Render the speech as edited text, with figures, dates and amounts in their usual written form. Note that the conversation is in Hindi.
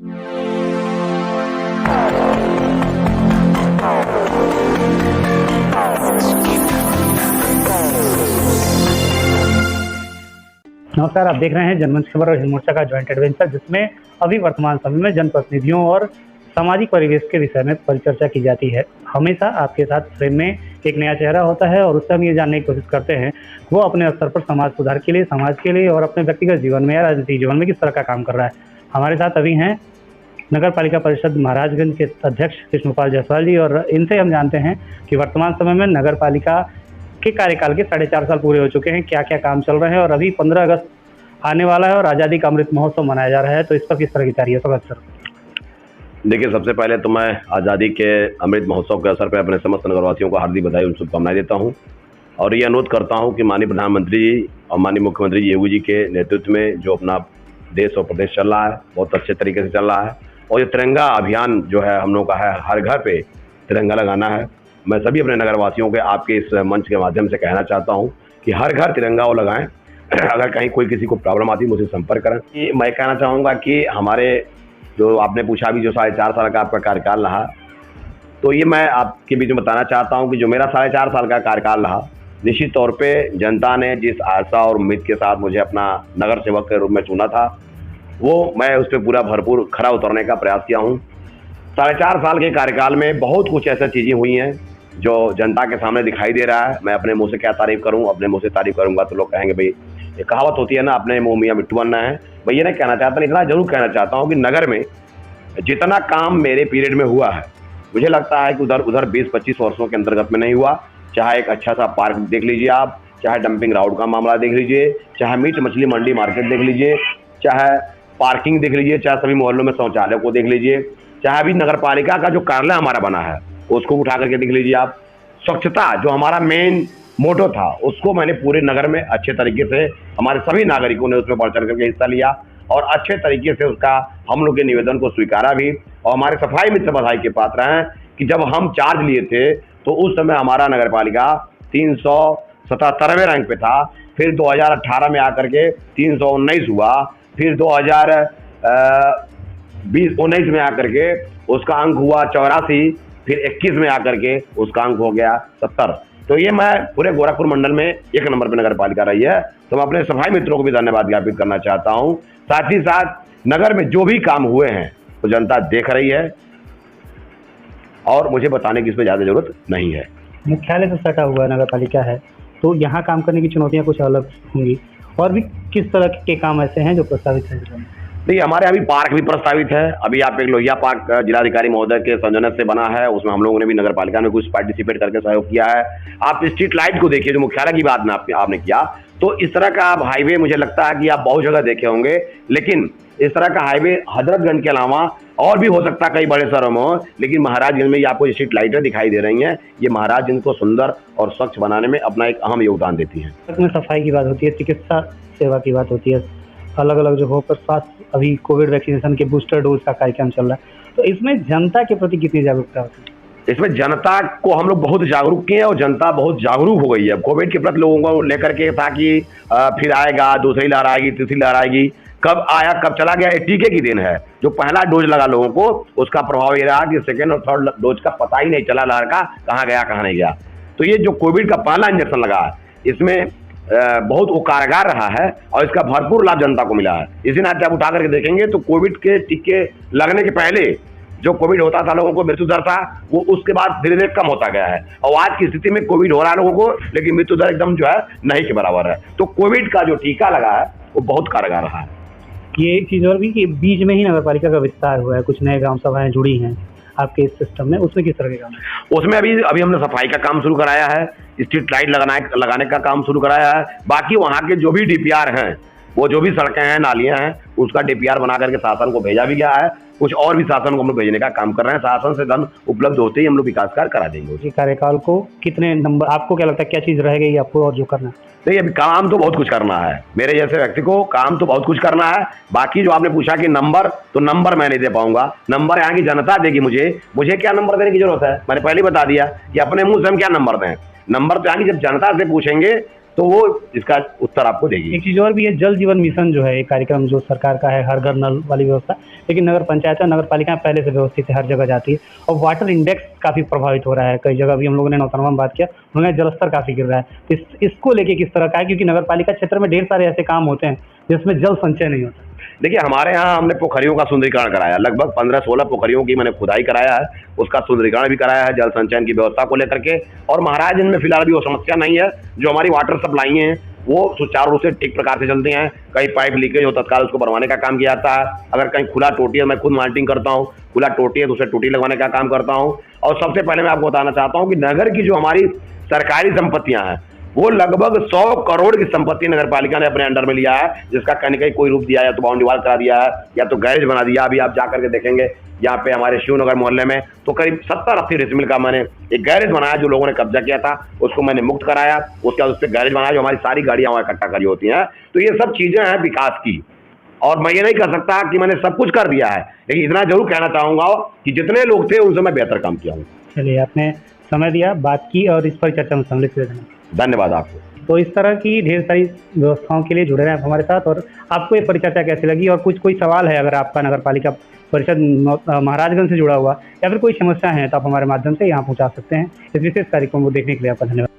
नमस्कार, आप देख रहे हैं जनमंच खबर और हिंद मोर्चा का ज्वाइंट एडवेंचर, जिसमें अभी वर्तमान समय में जनप्रतिनिधियों और सामाजिक परिवेश के विषय में परिचर्चा की जाती है। हमेशा आपके साथ फ्रेम में एक नया चेहरा होता है और उससे हम ये जानने की कोशिश करते हैं वो अपने स्तर पर समाज सुधार के लिए, समाज के लिए और अपने व्यक्तिगत जीवन में या राजनीतिक जीवन में किस तरह का काम कर रहा है। हमारे साथ अभी हैं नगर पालिका परिषद महाराजगंज के अध्यक्ष कृष्णपाल जायसवाल जी, और इनसे हम जानते हैं कि वर्तमान समय में नगर पालिका के कार्यकाल के 4.5 साल पूरे हो चुके हैं, क्या क्या काम चल रहे हैं, और अभी 15 अगस्त आने वाला है और आज़ादी का अमृत महोत्सव मनाया जा रहा है, तो इस पर किस तरह की तैयारी है सर? देखिए, सबसे पहले तो मैं आज़ादी के अमृत महोत्सव के अवसर पर अपने समस्त नगरवासियों को हार्दिक बधाई और शुभकामनाएं देता हूं और ये अनुरोध करता हूं कि माननीय प्रधानमंत्री जी और माननीय मुख्यमंत्री जी योगी जी के नेतृत्व में जो अपना देश और प्रदेश चल रहा है, बहुत अच्छे तरीके से चल रहा है। और ये तिरंगा अभियान जो है हम लोग का है, हर घर पे तिरंगा लगाना है। मैं सभी अपने नगरवासियों के आपके इस मंच के माध्यम से कहना चाहता हूँ कि हर घर तिरंगा वो लगाएं। अगर कहीं कोई किसी को प्रॉब्लम आती है मुझे संपर्क करें। मैं कहना चाहूँगा कि हमारे जो आपने पूछा अभी जो 4.5 साल का आपका कार्यकाल रहा, तो ये मैं आपके बीच में बताना चाहता हूँ कि जो मेरा 4.5 साल का कार्यकाल रहा, निश्चित तौर पे जनता ने जिस आशा और उम्मीद के साथ मुझे अपना नगर सेवक के रूप में चुना था, वो मैं उस पर पूरा भरपूर खरा उतरने का प्रयास किया हूँ। 4.5 साल के कार्यकाल में बहुत कुछ ऐसी चीज़ें हुई हैं जो जनता के सामने दिखाई दे रहा है। मैं अपने मुंह से क्या तारीफ करूं, अपने मुंह से तारीफ करूंगा तो लोग कहेंगे भाई, ये कहावत होती है ना, अपने मुंह मियां मिट्टू बनना है। मैं ये नहीं कहना चाहता, इतना जरूर कहना चाहता हूं कि नगर में जितना काम मेरे पीरियड में हुआ है, मुझे लगता है कि उधर 20-25 वर्षों के अंतर्गत में नहीं हुआ। चाहे एक अच्छा सा पार्क देख लीजिए आप, चाहे डंपिंग ग्राउंड का मामला देख लीजिए, चाहे मीट मछली मंडी मार्केट देख लीजिए, चाहे पार्किंग देख लीजिए, चाहे सभी मोहल्लों में शौचालय को देख लीजिए, चाहे अभी नगर पालिका का जो कार्यालय हमारा बना है उसको उठा करके देख लीजिए आप। स्वच्छता जो हमारा मेन मोटो था, उसको मैंने पूरे नगर में अच्छे तरीके से, हमारे सभी नागरिकों ने उसमें बढ़ चढ़ करके हिस्सा लिया और अच्छे तरीके से उसका हम लोग के निवेदन को स्वीकारा भी। और हमारे सफाई मित्र बधाई के पात्र हैं कि जब हम चार्ज लिए थे तो उस समय हमारा नगर पालिका 377वें रैंक पे था, फिर 2018 में आकर के 319 हुआ, फिर 2019 में आकर के उसका अंक हुआ 84, फिर 21 में आकर के उसका अंक हो गया 70। तो ये मैं पूरे गोरखपुर मंडल में 1 नंबर पे नगर पालिका रही है। तो मैं अपने सफाई मित्रों को भी धन्यवाद ज्ञापित करना चाहता हूँ। साथ ही साथ नगर में जो भी काम हुए हैं तो जनता देख रही है और मुझे बताने की इसमें ज़्यादा जरूरत नहीं है। मुख्यालय से सटा हुआ नगर पालिका है, तो यहाँ काम करने की चुनौतियाँ कुछ अलग होंगी, और भी किस तरह के काम ऐसे हैं जो प्रस्तावित हैं? देखिए, हमारे अभी पार्क भी प्रस्तावित है। अभी आप एक लोहिया पार्क जिलाधिकारी महोदय के सौजन्य से बना है, उसमें हम लोगों ने भी नगर पालिका में कुछ पार्टिसिपेट करके सहयोग किया है। आप स्ट्रीट लाइट को देखिए, जो मुख्यालय की बात में आपने किया, तो इस तरह का आप हाईवे मुझे लगता है कि आप बहुत जगह देखे होंगे, लेकिन इस तरह का हाईवे हजरतगंज के अलावा और भी हो सकता है कई बड़े शहरों में हो, लेकिन महाराजगंज में ये आपको स्ट्रीट लाइटें दिखाई दे रही हैं। ये महाराजगंज को सुंदर और स्वच्छ बनाने में अपना एक अहम योगदान देती हैं। में सफाई की बात होती है, चिकित्सा सेवा की बात होती है, अलग अलग जगहों पर स्वास्थ्य, अभी कोविड वैक्सीनेशन के बूस्टर डोज का कार्यक्रम चल रहा है, तो इसमें जनता के प्रति कितनी जागरूकता होती है? इसमें जनता को हम लोग बहुत जागरूक किए हैं और जनता बहुत जागरूक हो गई है कोविड के प्रति। लोगों को लेकर के था कि फिर आएगा, दूसरी लहर आएगी, तीसरी लहर आएगी, कब आया कब चला गया, ये टीके की दिन है। जो पहला डोज लगा लोगों को, उसका प्रभाव ये रहा कि सेकेंड और थर्ड डोज का पता ही नहीं चला लहर का, कहाँ गया कहाँ नहीं गया। तो ये जो कोविड का पहला इंजेक्शन लगा है, इसमें बहुत वो कारगर रहा है और इसका भरपूर लाभ जनता को मिला है। इसी नाते आप उठा करके देखेंगे तो कोविड के टीके लगने के पहले जो कोविड होता था, लोगों को मृत्यु दर था, वो उसके बाद धीरे धीरे कम होता गया है। और आज की स्थिति में कोविड हो रहा है लोगों को, लेकिन मृत्यु दर एकदम जो है नहीं के बराबर है। तो कोविड का जो टीका लगा है वो बहुत कारगर रहा है। ये एक चीज़ और भी कि बीच में ही नगर पालिका का विस्तार हुआ है, कुछ नए ग्राम सभाएं जुड़ी हैं आपके इस सिस्टम में, उसमें किस तरह के काम है? उसमें अभी हमने सफाई का काम शुरू कराया है, स्ट्रीट लाइट लगाने का काम शुरू कराया है। बाकी वहाँ के जो भी डीपीआर हैं, वो जो भी सड़कें हैं, नालियाँ हैं, उसका डीपीआर बना करके शासन को भेजा भी गया है। कुछ और भी शासन को हम लोग भेजने का काम कर रहे हैं। शासन से धन उपलब्ध होते ही हम लोग विकास कार्य करा देंगे। उसी कार्यकाल को कितने नंबर, आपको क्या लगता है क्या चीज़ रह गई आपको और जो करना है? नहीं, अभी काम तो बहुत कुछ करना है। मेरे जैसे व्यक्ति को काम तो बहुत कुछ करना है। बाकी जो आपने पूछा कि नंबर, तो नंबर मैं नहीं दे पाऊंगा। नंबर यहाँ की जनता देगी मुझे क्या नंबर देने की जरूरत है? मैंने पहले बता दिया कि अपने मुंह से हम क्या नंबर दें। नंबर तो यहाँ की जब जनता से पूछेंगे तो वो इसका उत्तर आपको देगी। एक चीज़ और भी है, जल जीवन मिशन जो है एक कार्यक्रम जो सरकार का है, हर घर नल वाली व्यवस्था, लेकिन नगर पंचायत और नगर पालिकाएं पहले से व्यवस्थित है, हर जगह जाती है और वाटर इंडेक्स काफ़ी प्रभावित हो रहा है। कई जगह भी हम लोगों ने नौतनवा में बात किया, उन्होंने जलस्तर काफ़ी गिर रहा है। तो इसको लेके किस तरह का है, क्योंकि नगर पालिका क्षेत्र में ढेर सारे ऐसे काम होते हैं जिसमें जल संचय नहीं होता। देखिए, हमारे यहाँ हमने पोखरियों का सुंदरीकरण कराया, लगभग 15-16 पोखरियों की मैंने खुदाई कराया है, उसका सुंदरीकरण भी कराया है जल संचयन की व्यवस्था को लेकर के। और महाराजगंज में फिलहाल भी वो समस्या नहीं है। जो हमारी वाटर सप्लाई है वो सुचारू रूप से ठीक प्रकार से चलती हैं। कहीं पाइप लीकेज हो तत्काल उसको बनवाने का काम किया जाता है। अगर कहीं खुला टोटी है, मैं खुद मॉनिटरिंग करता हूँ, खुला टोटी है तो उसे टोटी लगवाने का काम करता हूँ। और सबसे पहले मैं आपको बताना चाहता हूँ कि नगर की जो हमारी सरकारी संपत्तियां हैं वो लगभग 100 करोड़ की संपत्ति नगर पालिका ने अपने अंडर में लिया है, जिसका कहीं कहीं कोई रूप दिया है, या तो बाउंड्री वाल करा दिया है या तो गैरेज बना दिया। अभी आप जाकर के देखेंगे यहाँ पे हमारे शिवनगर मोहल्ले में तो करीब 70-80 डिसमिल का मैंने एक गैरेज बनाया, जो लोगों ने कब्जा किया था उसको मैंने मुक्त कराया। उसके बाद उस पर गैरेज बनाया जो हमारी सारी गाड़ियां वहाँ इकट्ठा करी होती हैं। तो ये सब चीजें हैं विकास की, और मैं ये नहीं कह सकता कि मैंने सब कुछ कर दिया है, लेकिन इतना जरूर कहना चाहूंगा कि जितने लोग थे उनसे मैं बेहतर काम किया हूँ। चलिए, आपने समय दिया, बात की और इस पर चर्चा में सम्मिलित हुए। धन्यवाद आपको। तो इस तरह की ढेर सारी व्यवस्थाओं के लिए जुड़े रहें आप हमारे साथ। और आपको ये परिचर्चा कैसी लगी, और कोई सवाल है अगर आपका नगर पालिका परिषद महाराजगंज से जुड़ा हुआ, या फिर कोई समस्या है तो आप हमारे माध्यम से यहाँ पहुँचा सकते हैं। इस विशेष कार्यक्रम को देखने के लिए आपका धन्यवाद।